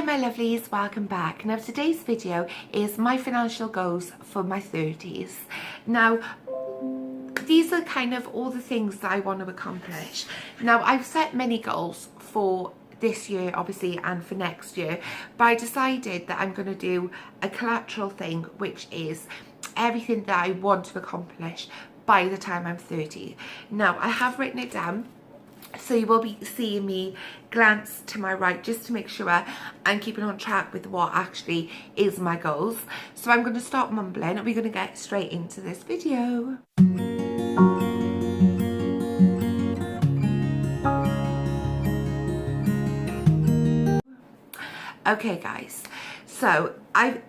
Hi my lovelies, welcome back. Now today's video is my financial goals for my 30s. Now these are kind of all the things that I want to accomplish. Now I've set many goals for this year obviously and for next year, but I decided that I'm going to do a collateral thing, which is everything that I want to accomplish by the time I'm 30. Now I have written it down, so you will be seeing me glance to my right just to make sure I'm keeping on track with what actually is my goals. So I'm going to stop mumbling and we're going to get straight into this video. Okay guys, so I've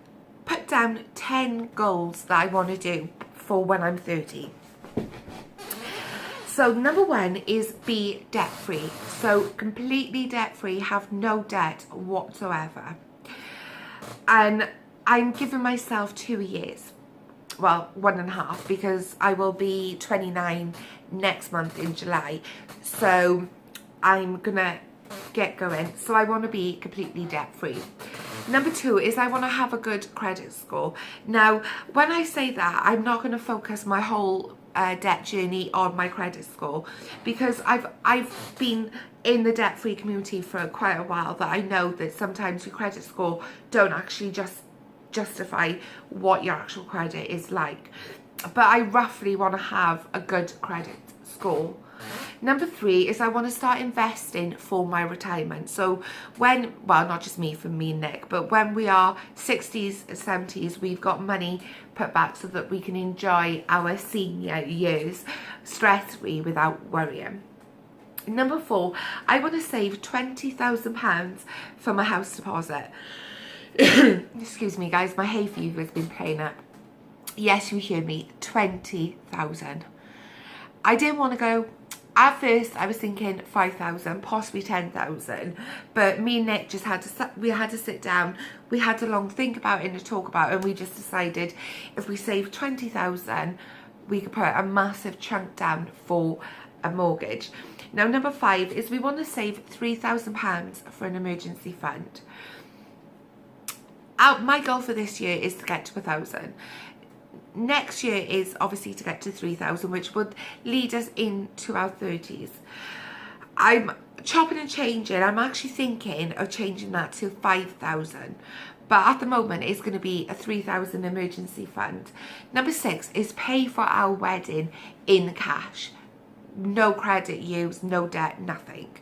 put down 10 goals that I want to do for when I'm 30. So number one is be debt free. So completely debt free, have no debt whatsoever. And I'm giving myself 2 years. Well, 1.5, because I will be 29 next month in July. So I'm gonna get going. So I want to be completely debt free. Number two is I want to have a good credit score. Now, when I say that, I'm not going to focus my whole debt journey on my credit score, because I've been in the debt-free community for quite a while, that I know that sometimes your credit score don't actually just justify what your actual credit is like. But I roughly want to have a good credit score. Number three is I want to start investing for my retirement. So when, well, not just me, for me and Nick, but when we are 60s and 70s, we've got money put back so that we can enjoy our senior years stress-free without worrying. Number four, I want to save £20,000 for my house deposit. Excuse me guys, my hay fever has been playing up. Yes, you hear me, 20,000. I didn't want to go. At first, I was thinking 5,000, possibly 10,000, but me and Nick just had to sit down. We had a long think about it and a talk about it, and we just decided if we saved 20,000, we could put a massive chunk down for a mortgage. Now, number five is we want to save £3,000 for an emergency fund. My goal for this year is to get to 1,000. Next year is obviously to get to 3,000, which would lead us into our 30s. I'm chopping and changing. I'm actually thinking of changing that to 5,000. But at the moment, it's going to be a 3,000 emergency fund. Number six is pay for our wedding in cash. No credit used, no debt, nothing.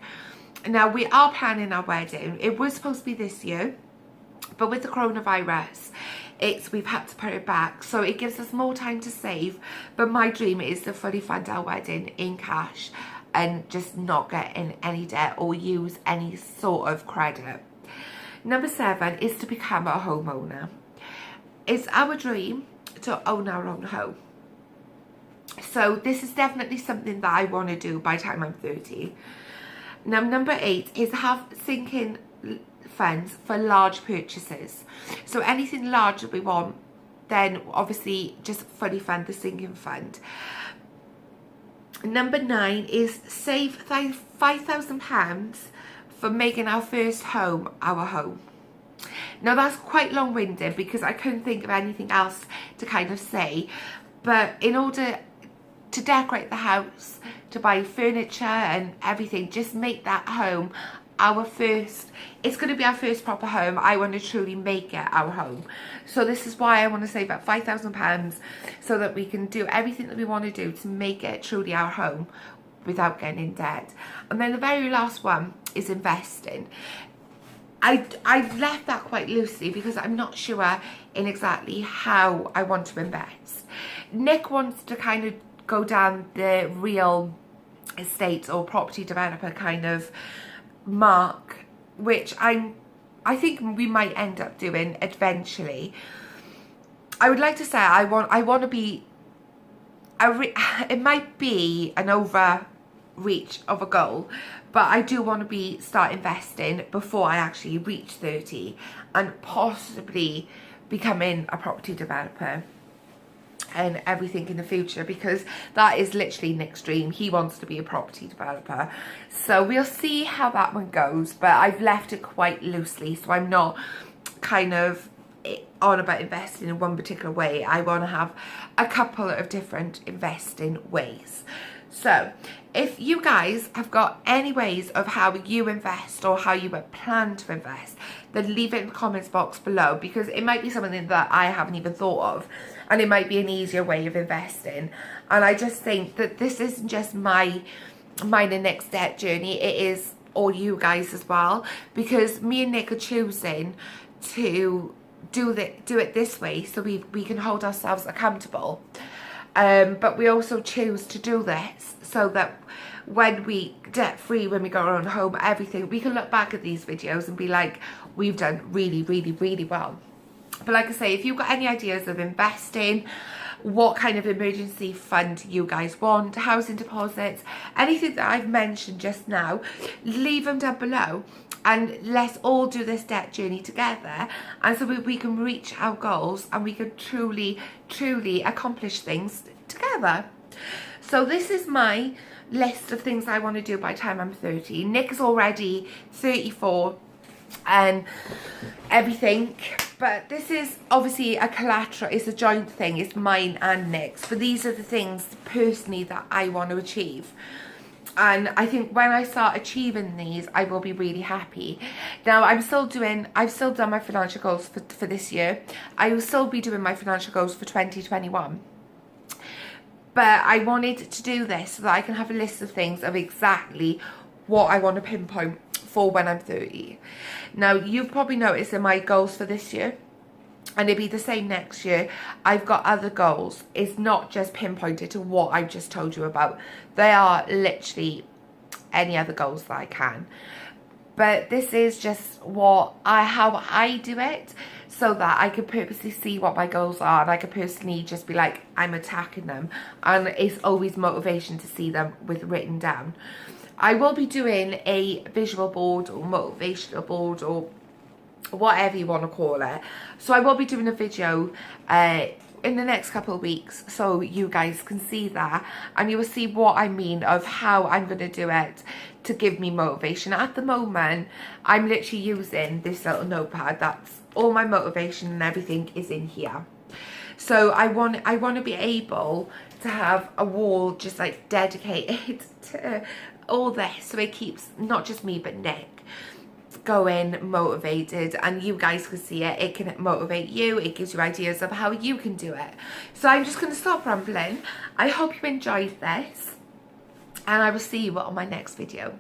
Now, we are planning our wedding. It was supposed to be this year, but with the coronavirus, we've had to put it back, so it gives us more time to save. But my dream is to fully fund our wedding in cash and just not get in any debt or use any sort of credit. Number seven is to become a homeowner. It's our dream to own our own home. So this is definitely something that I want to do by the time I'm 30. Now, number eight is have sinking funds for large purchases. So anything large that we want, then obviously just fully fund the sinking fund. Number nine is save £5,000 for making our first home our home. Now that's quite long-winded because I couldn't think of anything else to kind of say, but in order to decorate the house, to buy furniture and everything, just make that home our first, it's going to be our first proper home. I want to truly make it our home. So this is why I want to save about £5,000 so that we can do everything that we want to do to make it truly our home without getting in debt. And then the very last one is investing. I've left that quite loosely because I'm not sure in exactly how I want to invest. Nick wants to kind of go down the real estate or property developer kind of mark, which I think we might end up doing eventually. I would like to say I want to be it might be an overreach of a goal, but I do want to start investing before I actually reach 30 and possibly becoming a property developer. and everything in the future, because that is literally Nick's dream. He wants to be a property developer, so we'll see how that one goes, but I've left it quite loosely, so I'm not kind of on about investing in one particular way. I want to have a couple of different investing ways. So if you guys have got any ways of how you invest or how you would plan to invest, then leave it in the comments box below, because it might be something that I haven't even thought of, and it might be an easier way of investing. And I just think that this isn't just mine and Nick's debt journey, it is all you guys as well, because me and Nick are choosing to do it this way so we can hold ourselves accountable. But we also choose to do this so that when we debt free, when we go our own home, everything, we can look back at these videos and be like, we've done really, really, really well. But like I say, if you've got any ideas of investing, what kind of emergency fund you guys want, housing deposits, anything that I've mentioned just now, leave them down below, and let's all do this debt journey together, and so we can reach our goals and we can truly accomplish things together. So this is my list of things I want to do by the time I'm 30. Nick is already 34 and everything, but this is obviously a collateral, it's a joint thing, it's mine and Nick's, but these are the things personally that I want to achieve. And I think when I start achieving these, I will be really happy. Now, I've still done my financial goals for this year. I will still be doing my financial goals for 2021. But I wanted to do this so that I can have a list of things of exactly what I want to pinpoint for when I'm 30. Now, you've probably noticed in my goals for this year, and it'll be the same next year, I've got other goals. It's not just pinpointed to what I've just told you about. They are literally any other goals that I can. But this is just how I do it, so that I can purposely see what my goals are, and I can personally just be like, I'm attacking them. And it's always motivation to see them written down. I will be doing a visual board or motivational board or whatever you want to call it. So I will be doing a video in the next couple of weeks, so you guys can see that, and you will see what I mean of how I'm going to do it to give me motivation. At the moment, I'm literally using this little notepad. That's all my motivation, and everything is in here. So I want to be able to have a wall just like dedicated to all this, so it keeps not just me but Nick going motivated, and you guys can see it. It can motivate you, it gives you ideas of how you can do it. So I'm just going to stop rambling. I hope you enjoyed this, and I will see you on my next video.